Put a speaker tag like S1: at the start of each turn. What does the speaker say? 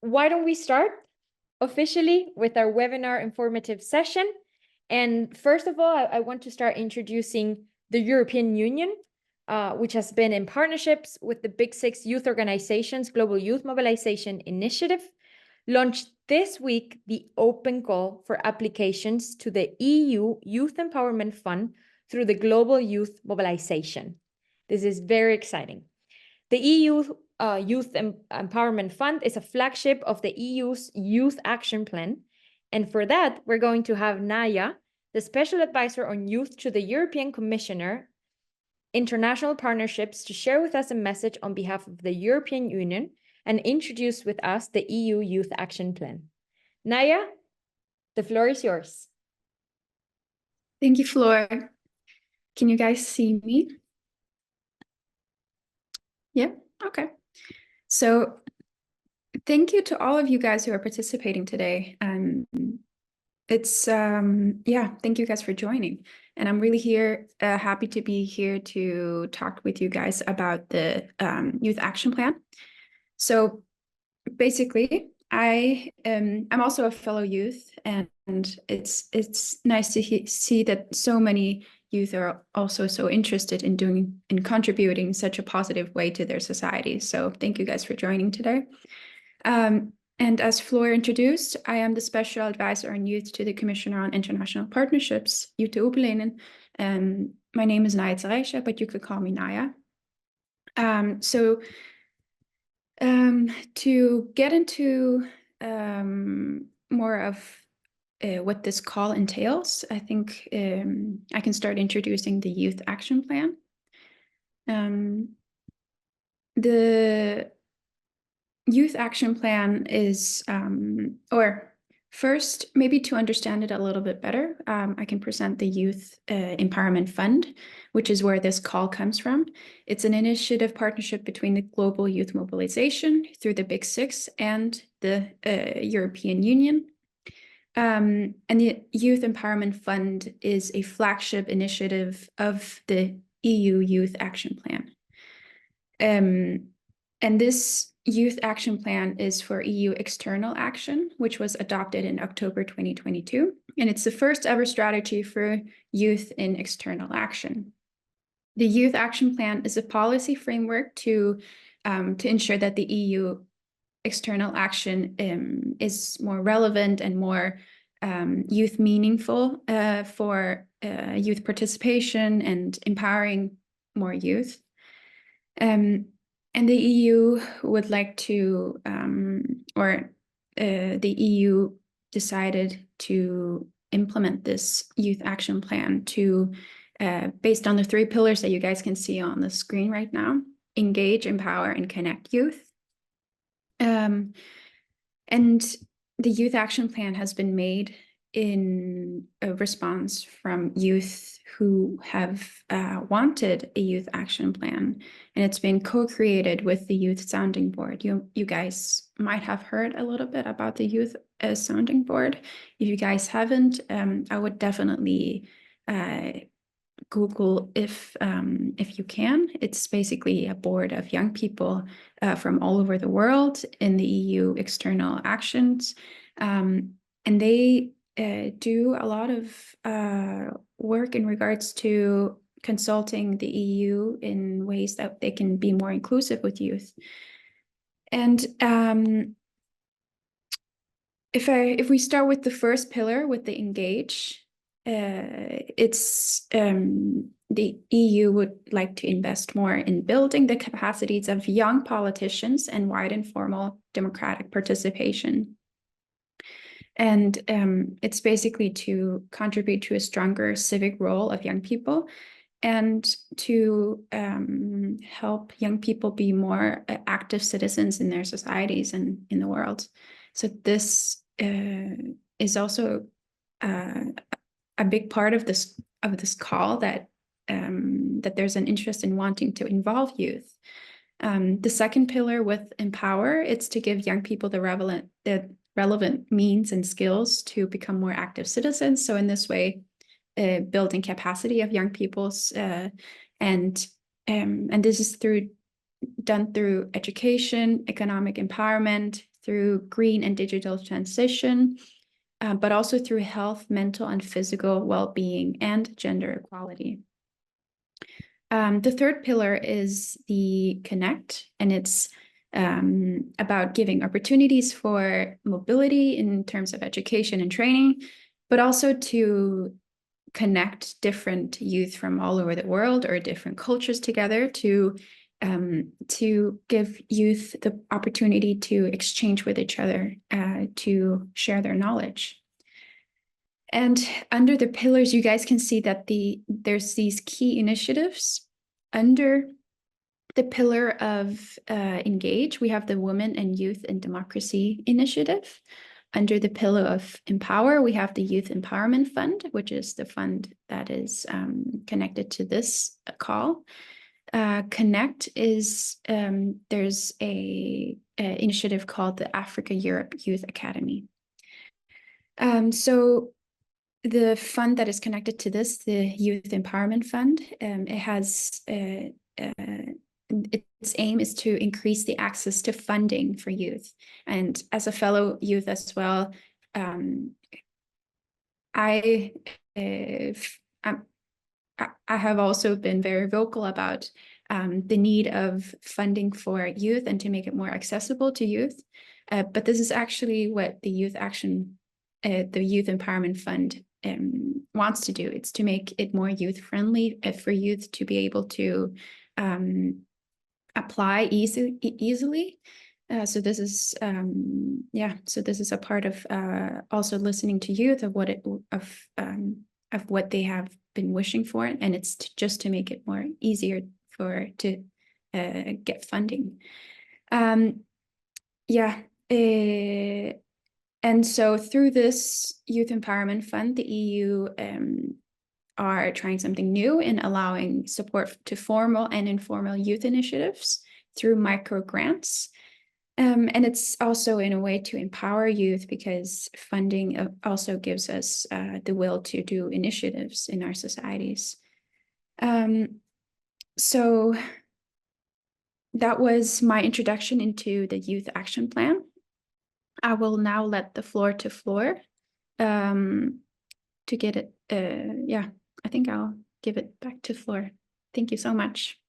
S1: why don't we start officially with our webinar informative session? And first of all, I want to start introducing the European Union, which has been in partnerships with the Big Six youth organizations, Global Youth Mobilization Initiative, launched this week the open call for applications to the EU Youth Empowerment Fund through the Global Youth Mobilization. This is very exciting. The EU Youth Empowerment Fund is a flagship of the EU's Youth Action Plan. And for that, we're going to have Naya, the Special Advisor on Youth to the European Commissioner, International Partnerships, to share with us a message on behalf of the European Union and introduce with us the EU Youth Action Plan. Naya, the floor is yours.
S2: Thank you, Flor. Can you guys see me? Yeah, okay. So thank you to all of you guys who are participating today. Thank you guys for joining. And I'm really happy to be here to talk with you guys about the Youth Action Plan. So basically, I'm also a fellow youth, and it's nice to see that so many youth are also so interested in contributing such a positive way to their society. So thank you guys for joining today. And as Flor introduced, I am the Special Advisor on Youth to the Commissioner on International Partnerships, Jutta Upalainen. My name is Naya Zareisha, but you could call me Naya. To get into more of what this call entails, I think I can start introducing the Youth Action Plan. The Youth Action Plan is, first, maybe to understand it a little bit better, I can present the Youth Empowerment Fund, which is where this call comes from. It's an initiative partnership between the Global Youth Mobilization through the Big Six and the European Union. And the Youth Empowerment Fund is a flagship initiative of the EU Youth Action Plan. And this Youth Action Plan is for EU external action, which was adopted in October 2022. And it's the first ever strategy for youth in external action. The Youth Action Plan is a policy framework to ensure that the EU external action is more relevant and more youth meaningful for youth participation and empowering more youth. And the EU would like to, the EU decided to implement this Youth Action Plan to, based on the 3 pillars that you guys can see on the screen right now: engage, empower, and connect youth. And the Youth Action Plan has been made in a response from youth who have wanted a youth action plan, and it's been co-created with the Youth Sounding Board. You guys might have heard a little bit about the Youth Sounding Board. If you guys haven't, I would definitely Google if you can. It's basically a board of young people from all over the world in the EU external actions, and they do a lot of work in regards to consulting the EU in ways that they can be more inclusive with youth. And if we start with the first pillar, with the engage, it's the EU would like to invest more in building the capacities of young politicians and wide informal democratic participation. And it's basically to contribute to a stronger civic role of young people and to help young people be more active citizens in their societies and in the world. So this is also a big part of this call, that there's an interest in wanting to involve youth. The second pillar, with empower, it's to give young people the relevant means and skills to become more active citizens. So in this way, building capacity of young people's and this is done through education, economic empowerment, through green and digital transition, but also through health, mental and physical well-being, and gender equality. The third pillar is the connect, and it's about giving opportunities for mobility in terms of education and training, but also to connect different youth from all over the world or different cultures together to give youth the opportunity to exchange with each other, to share their knowledge. And under the pillars, you guys can see that there's these key initiatives. Under the pillar of engage, we have the Women and Youth and Democracy Initiative. Under the pillar of empower, we have the Youth Empowerment Fund, which is the fund that is connected to this call. Connect is, there's a initiative called the Africa Europe Youth Academy. So the fund that is connected to this, the Youth Empowerment Fund, it has its aim is to increase the access to funding for youth. And as a fellow youth as well, I have also been very vocal about the need of funding for youth and to make it more accessible to youth. But this is actually what the Youth Empowerment Fund wants to do. It's to make it more youth friendly for youth to be able to apply easily. So this is so this is a part of also listening to youth of what they have been wishing for, and it's just to make it more easier to get funding. And so through this Youth Empowerment Fund, the EU are trying something new in allowing support to formal and informal youth initiatives through micro grants. And it's also in a way to empower youth, because funding also gives us the will to do initiatives in our societies. So that was my introduction into the Youth Action Plan. I will now let the floor to Floor to get it. I think I'll give it back to Floor. Thank you so much.